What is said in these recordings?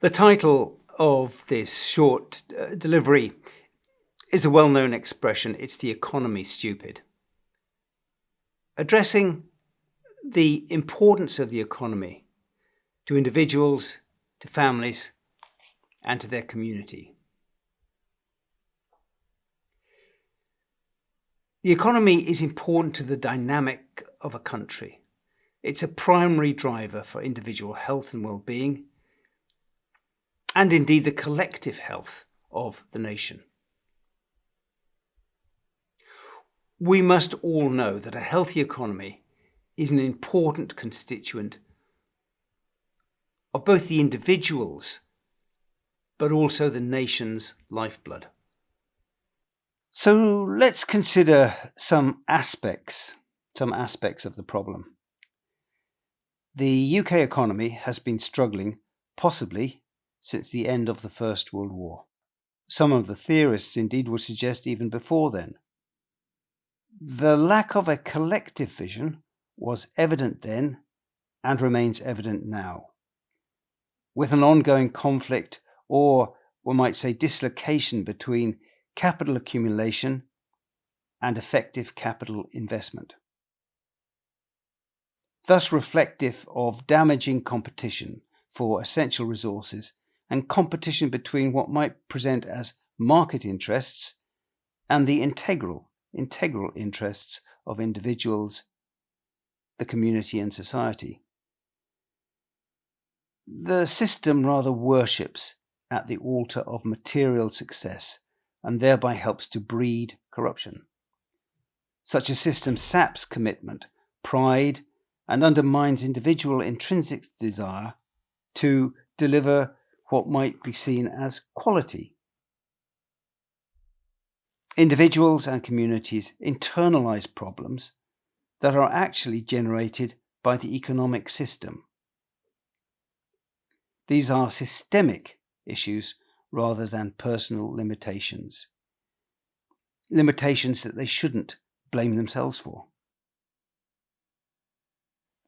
The title of this short delivery is a well-known expression. It's the economy stupid. Addressing the importance of the economy to individuals, to families, and to their community. The economy is important to the dynamic of a country. It's a primary driver for individual health and well-being, and indeed the collective health of the nation. We must all know that a healthy economy is an important constituent of both the individual's but also the nation's lifeblood. So let's consider some aspects of the problem. The UK economy has been struggling, possibly since the end of the First World War. Some of the theorists indeed would suggest even before then. The lack of a collective vision was evident then and remains evident now. With an ongoing conflict, or we might say dislocation, between capital accumulation and effective capital investment. Thus reflective of damaging competition for essential resources and competition between what might present as market interests and the integral interests of individuals, the community and society. The system rather worships at the altar of material success and thereby helps to breed corruption. Such a system saps commitment, pride, and undermines individual intrinsic desire to deliver what might be seen as quality. Individuals and communities internalize problems that are actually generated by the economic system. These are systemic issues rather than personal limitations. Limitations that they shouldn't blame themselves for.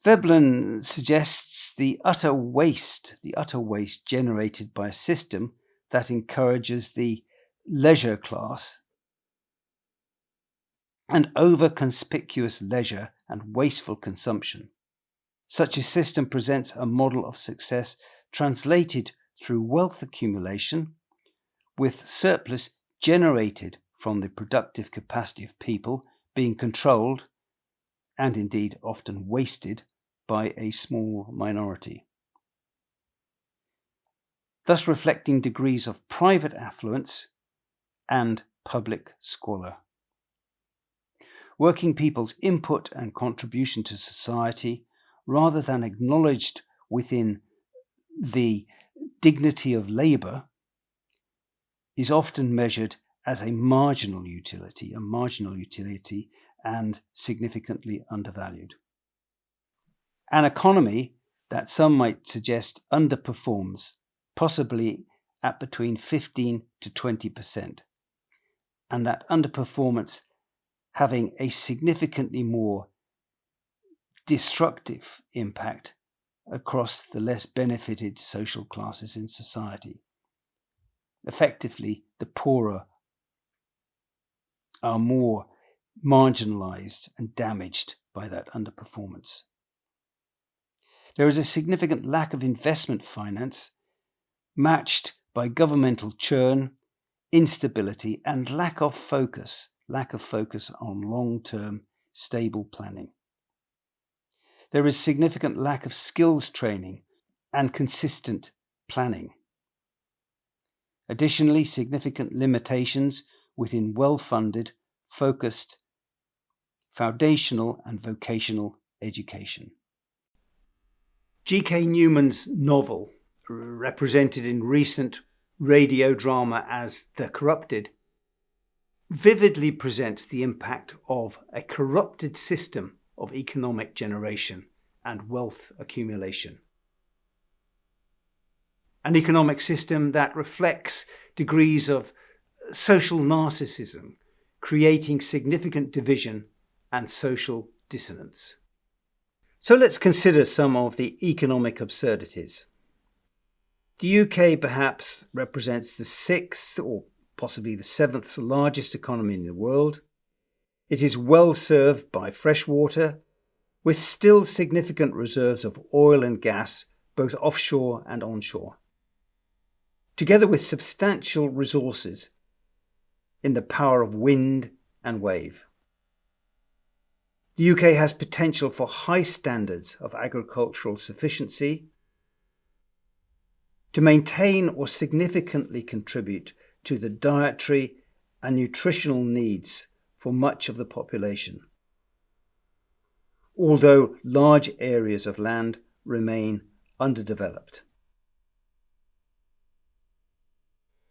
Veblen suggests the utter waste generated by a system that encourages the leisure class and over-conspicuous leisure and wasteful consumption. Such a system presents a model of success translated through wealth accumulation, with surplus generated from the productive capacity of people being controlled, and indeed often wasted, by a small minority. Thus reflecting degrees of private affluence and public squalor. Working people's input and contribution to society, rather than acknowledged within the dignity of labour, is often measured as a marginal utility and significantly undervalued. An economy that some might suggest underperforms, possibly at between 15 to 20%, and that underperformance having a significantly more destructive impact across the less benefited social classes in society. Effectively, the poorer are more marginalized and damaged by that underperformance. There is a significant lack of investment finance, matched by governmental churn, instability, and lack of focus on long-term stable planning. There is significant lack of skills training and consistent planning. Additionally, significant limitations within well-funded, focused, foundational and vocational education. G.K. Newman's novel, represented in recent radio drama as The Corrupted, vividly presents the impact of a corrupted system of economic generation and wealth accumulation. An economic system that reflects degrees of social narcissism, creating significant division and social dissonance. So let's consider some of the economic absurdities. The UK perhaps represents the sixth or possibly the seventh largest economy in the world. It is well served by fresh water, with still significant reserves of oil and gas, both offshore and onshore, together with substantial resources in the power of wind and wave. The UK has potential for high standards of agricultural sufficiency to maintain or significantly contribute to the dietary and nutritional needs for much of the population, although large areas of land remain underdeveloped.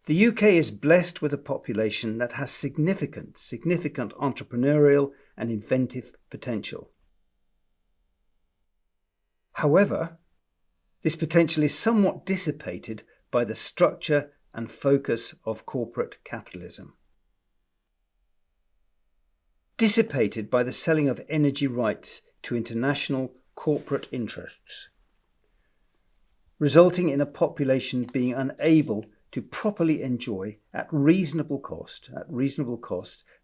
The UK is blessed with a population that has significant entrepreneurial and inventive potential. However, this potential is somewhat dissipated by the structure and focus of corporate capitalism. Dissipated by the selling of energy rights to international corporate interests, resulting in a population being unable to properly enjoy at reasonable cost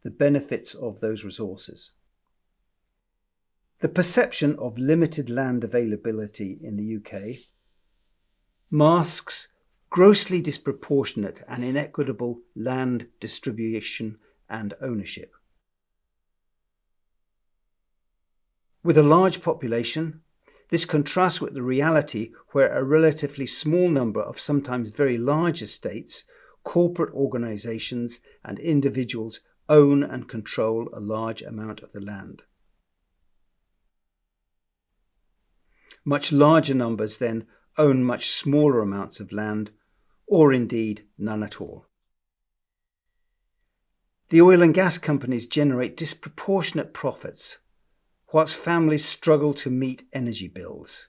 the benefits of those resources. The perception of limited land availability in the UK masks grossly disproportionate and inequitable land distribution and ownership. With a large population, this contrasts with the reality where a relatively small number of sometimes very large estates, corporate organisations and individuals own and control a large amount of the land. Much larger numbers then own much smaller amounts of land, or indeed none at all. The oil and gas companies generate disproportionate profits, whilst families struggle to meet energy bills.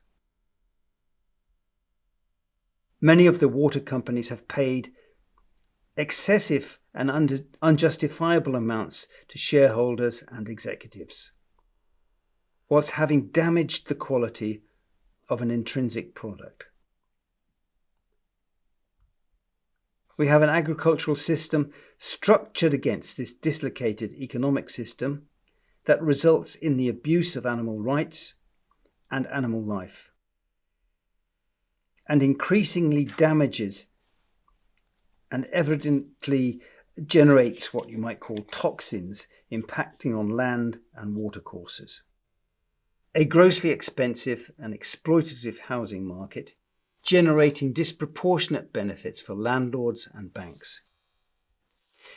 Many of the water companies have paid excessive and unjustifiable amounts to shareholders and executives, whilst having damaged the quality of an intrinsic product. We have an agricultural system structured against this dislocated economic system that results in the abuse of animal rights and animal life, and increasingly damages and evidently generates what you might call toxins impacting on land and water courses. A grossly expensive and exploitative housing market generating disproportionate benefits for landlords and banks.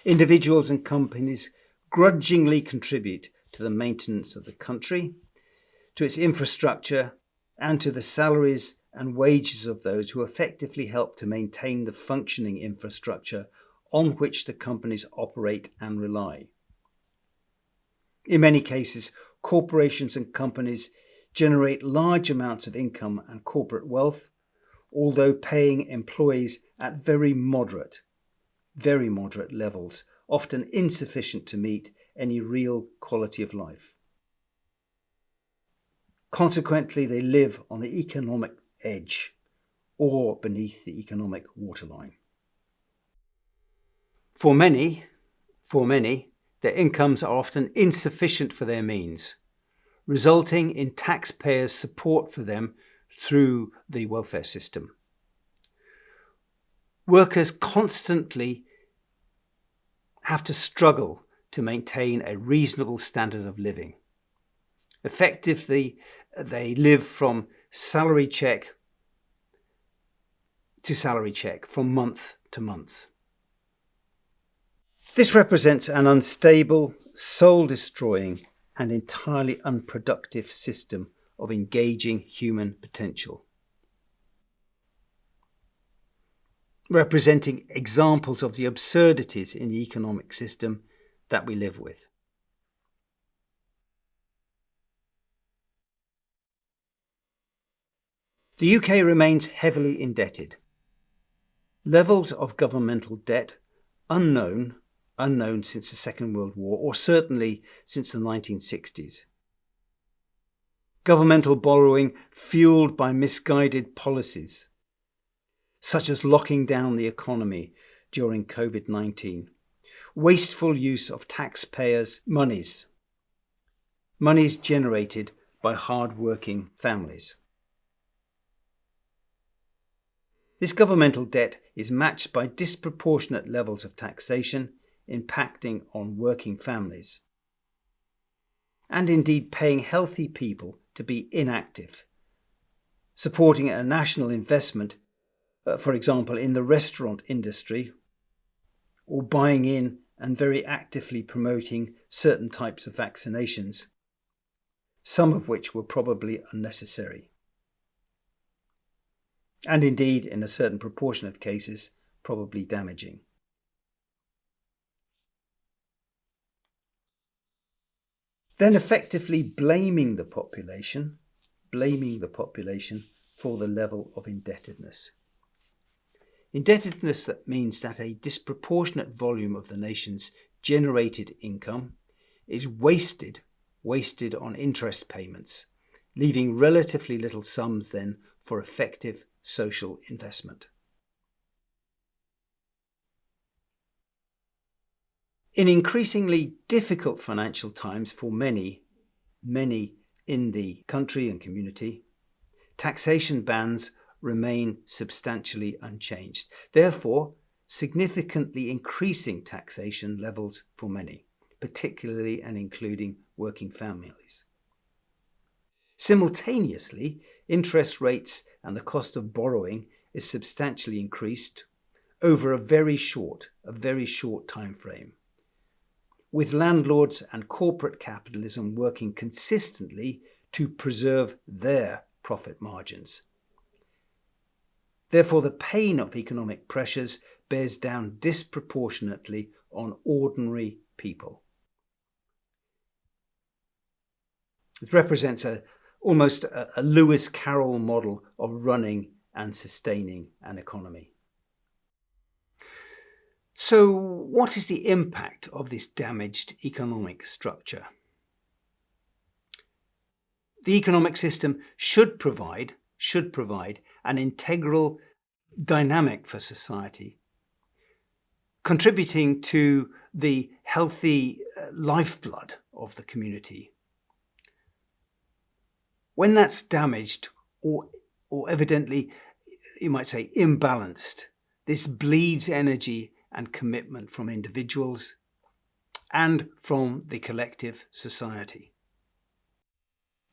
Individuals and companies grudgingly contribute to the maintenance of the country, to its infrastructure, and to the salaries and wages of those who effectively help to maintain the functioning infrastructure on which the companies operate and rely. In many cases, corporations and companies generate large amounts of income and corporate wealth, although paying employees at very moderate levels, often insufficient to meet any real quality of life. Consequently, they live on the economic edge or beneath the economic waterline. For many, their incomes are often insufficient for their means, resulting in taxpayers' support for them through the welfare system. Workers constantly have to struggle to maintain a reasonable standard of living. Effectively, they live from salary check to salary check, from month to month. This represents an unstable, soul-destroying, and entirely unproductive system of engaging human potential, representing examples of the absurdities in the economic system that we live with. The UK remains heavily indebted. Levels of governmental debt unknown since the Second World War, or certainly since the 1960s. Governmental borrowing fueled by misguided policies, such as locking down the economy during COVID-19, wasteful use of taxpayers' monies generated by hard-working families. This governmental debt is matched by disproportionate levels of taxation impacting on working families, and indeed paying healthy people to be inactive, supporting a national investment, for example, in the restaurant industry, or buying in and very actively promoting certain types of vaccinations, some of which were probably unnecessary, and indeed, in a certain proportion of cases, probably damaging. Then effectively blaming the population for the level of indebtedness. Indebtedness, that means that a disproportionate volume of the nation's generated income is wasted on interest payments, leaving relatively little sums then for effective social investment. In increasingly difficult financial times for many in the country and community, taxation bans remain substantially unchanged, therefore significantly increasing taxation levels for many, particularly and including working families. Simultaneously, interest rates and the cost of borrowing is substantially increased over a very short time frame, with landlords and corporate capitalism working consistently to preserve their profit margins. Therefore, the pain of economic pressures bears down disproportionately on ordinary people. It represents almost a Lewis Carroll model of running and sustaining an economy. So, what is the impact of this damaged economic structure? The economic system should provide an integral dynamic for society, contributing to the healthy lifeblood of the community. When that's damaged or evidently, you might say, imbalanced, this bleeds energy and commitment from individuals and from the collective society.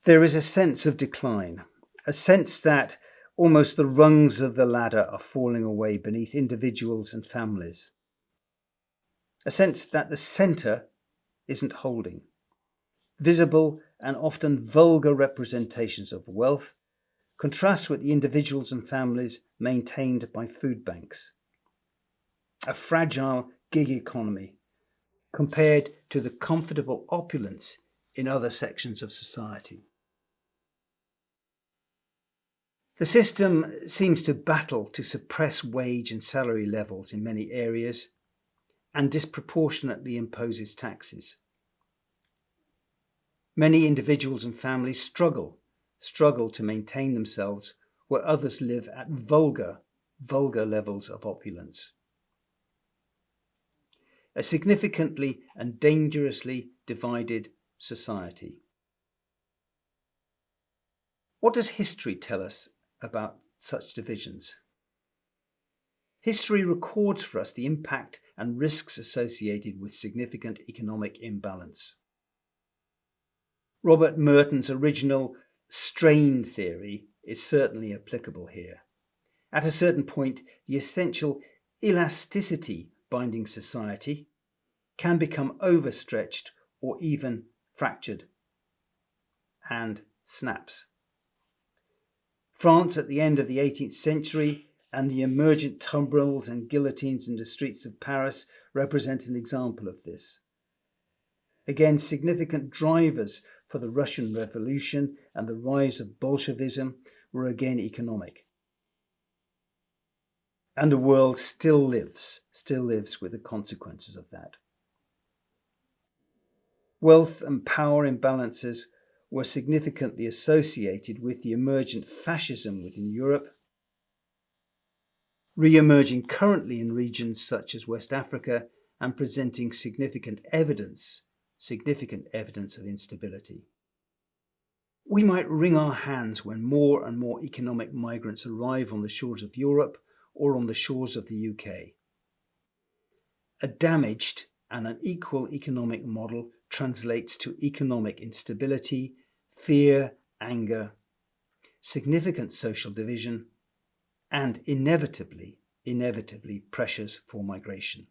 There is a sense of decline, a sense that almost the rungs of the ladder are falling away beneath individuals and families, a sense that the centre isn't holding. Visible and often vulgar representations of wealth contrast with the individuals and families maintained by food banks. A fragile gig economy compared to the comfortable opulence in other sections of society. The system seems to battle to suppress wage and salary levels in many areas and disproportionately imposes taxes. Many individuals and families struggle to maintain themselves where others live at vulgar levels of opulence. A significantly and dangerously divided society. What does history tell us about such divisions? History records for us the impact and risks associated with significant economic imbalance. Robert Merton's original strain theory is certainly applicable here. At a certain point, the essential elasticity binding society can become overstretched or even fractured and snaps. France at the end of the 18th century and the emergent tumbrils and guillotines in the streets of Paris represent an example of this. Again, significant drivers for the Russian Revolution and the rise of Bolshevism were again economic. And the world still lives with the consequences of that. Wealth and power imbalances were significantly associated with the emergent fascism within Europe re-emerging currently in regions such as West Africa and presenting significant evidence of instability. We might wring our hands when more and more economic migrants arrive on the shores of Europe or on the shores of the UK. A damaged and unequal economic model translates to economic instability, fear, anger, significant social division, and inevitably pressures for migration.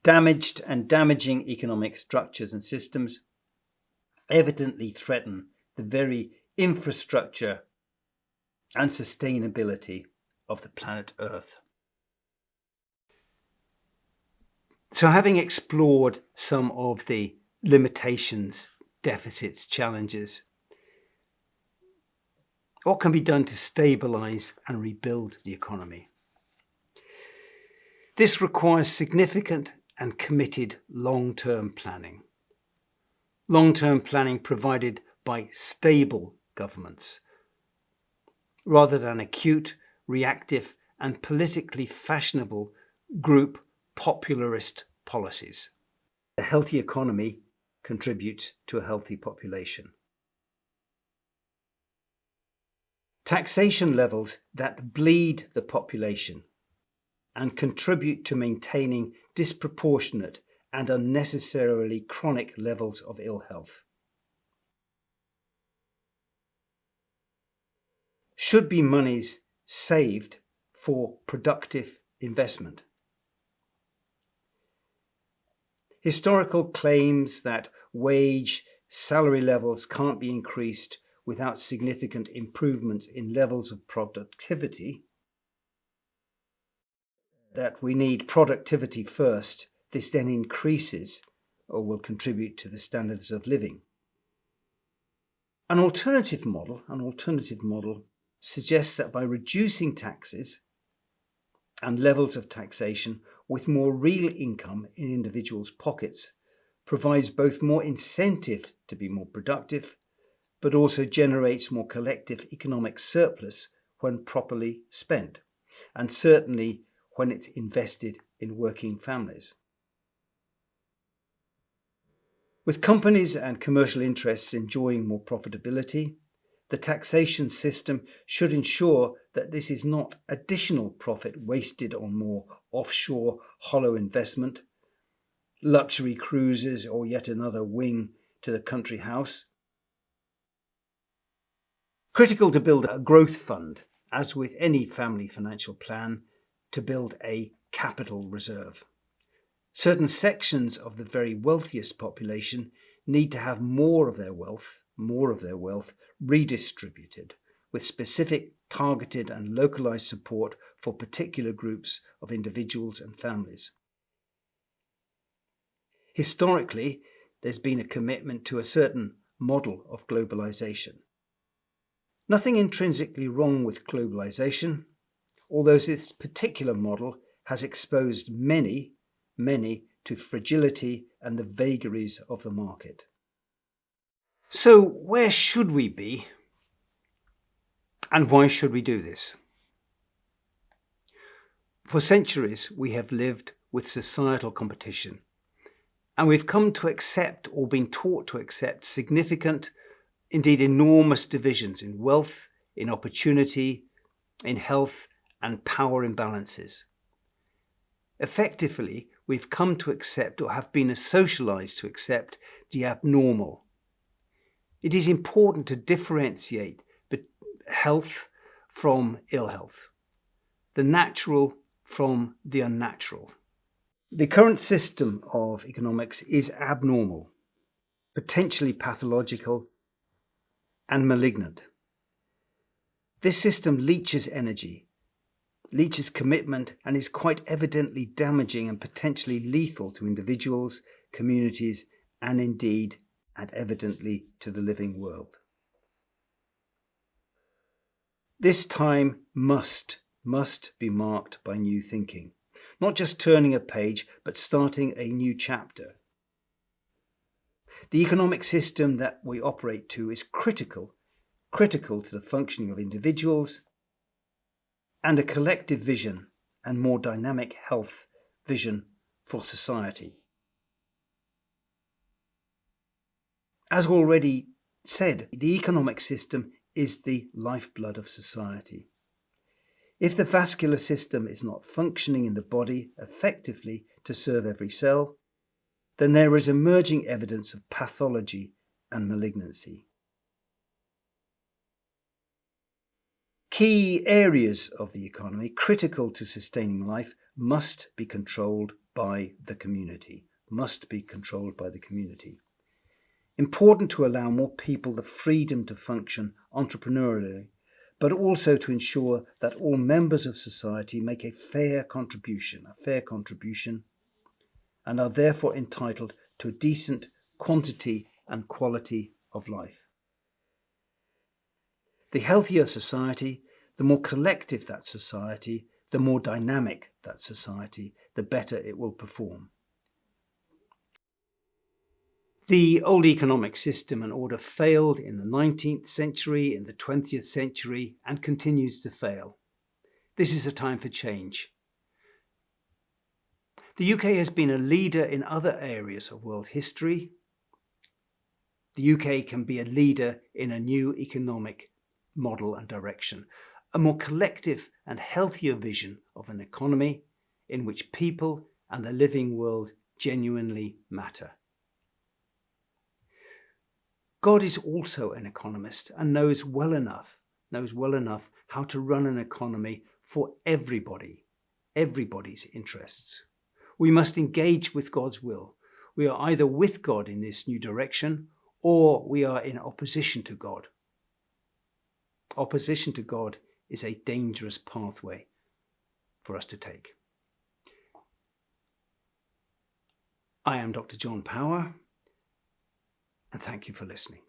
Damaged and damaging economic structures and systems evidently threaten the very infrastructure and sustainability of the planet Earth. So, having explored some of the limitations, deficits, challenges, what can be done to stabilise and rebuild the economy? This requires significant and committed long-term planning. Long-term planning provided by stable governments, rather than acute, reactive, and politically fashionable group popularist policies. A healthy economy contributes to a healthy population. Taxation levels that bleed the population and contribute to maintaining disproportionate and unnecessarily chronic levels of ill health should be monies saved for productive investment. Historical claims that salary levels can't be increased without significant improvements in levels of productivity, that we need productivity first, this then increases or will contribute to the standards of living. An alternative model suggests that by reducing taxes and levels of taxation with more real income in individuals' pockets provides both more incentive to be more productive, but also generates more collective economic surplus when properly spent, and certainly when it's invested in working families. With companies and commercial interests enjoying more profitability, the taxation system should ensure that this is not additional profit wasted on more offshore hollow investment, luxury cruises, or yet another wing to the country house. Critical to build a growth fund, as with any family financial plan, to build a capital reserve. Certain sections of the very wealthiest population need to have more of their wealth redistributed, with specific, targeted and localized support for particular groups of individuals and families. Historically, there's been a commitment to a certain model of globalization. Nothing intrinsically wrong with globalization, although this particular model has exposed many to fragility and the vagaries of the market. So where should we be, and why should we do this? For centuries, we have lived with societal competition, and we've come to accept or been taught to accept significant, indeed enormous divisions in wealth, in opportunity, in health and power imbalances. Effectively, we've come to accept or have been socialized to accept the abnormal. It is important to differentiate health from ill health, the natural from the unnatural. The current system of economics is abnormal, potentially pathological, and malignant. This system leeches energy, leeches commitment, and is quite evidently damaging and potentially lethal to individuals, communities, and indeed, and evidently, to the living world. This time must be marked by new thinking, not just turning a page, but starting a new chapter. The economic system that we operate to is critical to the functioning of individuals and a collective vision and more dynamic health vision for society. As already said, the economic system is the lifeblood of society. If the vascular system is not functioning in the body effectively to serve every cell, then there is emerging evidence of pathology and malignancy. Key areas of the economy critical to sustaining life must be controlled by the community. Important to allow more people the freedom to function entrepreneurially, but also to ensure that all members of society make a fair contribution, and are therefore entitled to a decent quantity and quality of life. The healthier society, the more collective that society, the more dynamic that society, the better it will perform. The old economic system and order failed in the 19th century, in the 20th century, and continues to fail. This is a time for change. The UK has been a leader in other areas of world history. The UK can be a leader in a new economic model and direction, a more collective and healthier vision of an economy in which people and the living world genuinely matter. God is also an economist and knows well enough how to run an economy for everybody's interests. We must engage with God's will. We are either with God in this new direction, or we are in opposition to God. Opposition to God is a dangerous pathway for us to take. I am Dr. John Power, and thank you for listening.